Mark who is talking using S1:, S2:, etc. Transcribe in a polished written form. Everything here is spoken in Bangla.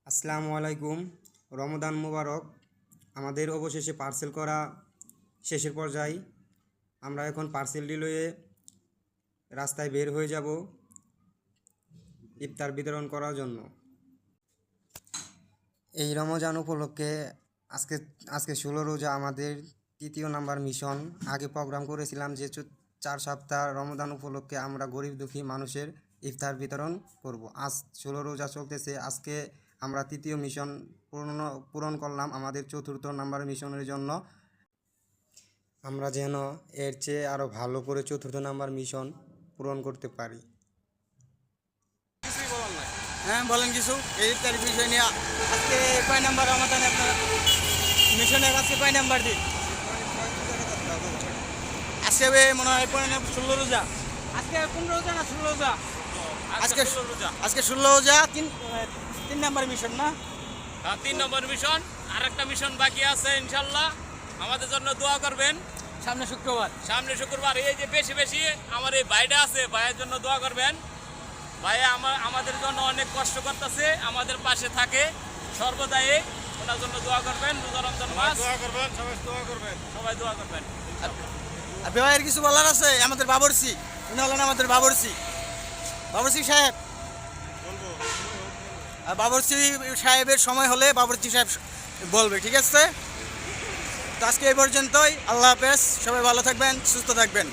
S1: আসসালামু আলাইকুম। রমদান মুবারক। আমাদের অবশেষে পার্সেল করা শেষের পর্যায়ে। আমরা এখন পার্সেলটি লয়ে রাস্তায় বের হয়ে যাব ইফতার বিতরণ করার জন্য। এই রমজান উপলক্ষে আজকে আজকে 16 রোজা আমাদের তৃতীয় নাম্বার মিশন। আগে প্রোগ্রাম করেছিলাম যে 4 সপ্তাহ রমজান উপলক্ষে আমরা গরিব দুঃখী মানুষের ইফতার বিতরণ করব। আজ 16 রোজা চলতেছে। আজকে আমরা তৃতীয় মিশন পূরণ করলাম আমাদের চতুর্থ নাম্বার মিশনের জন্য। আমরা যেন এর চেয়ে আরও ভালো করে চতুর্থ নাম্বার মিশন পূরণ করতে পারি।
S2: হ্যাঁ বলেন কিছু এই ইফতারি বিষয় নিয়ে। আজকে কয় নাম্বার রমাদান আপনার মিশনের? আজকে কয় নাম্বার দিন? আজকে মনে হয় 16 রোজা। আজকে 15 রোজা না 16 রোজা? আজকে 16 রোজা। তিন নাম্বার মিশন না?
S3: হ্যাঁ, 3 নম্বর মিশন। আর একটা মিশন বাকি আছে, ইনশাল্লাহ আমাদের জন্য দোয়া করবেন।
S2: সামনে শুক্রবার
S3: এই যে বেশি বেশি আমার এই ভাইটা আছে, ভাইয়ের জন্য দোয়া করবেন। ভাই আমাদের জন্য অনেক কষ্ট করতেছে, আমাদের পাশে থাকে সর্বদাই। ওনার জন্য দোয়া করবেন। রোজা রমজান মাস সবাই দোয়া করবেন।
S2: আর ভাইয়ের কিছু বলার আছে? আমাদের বাবরসি, উনি হলেন আমাদের বাবরসি সাহেব। আর বাবরসি সাহেবের সময় হলে বাবরসি সাহেব বলবে, ঠিক আছে? তো আজকে এই পর্যন্তই। আল্লাহ হাফেজ। সবাই ভালো থাকবেন, সুস্থ থাকবেন।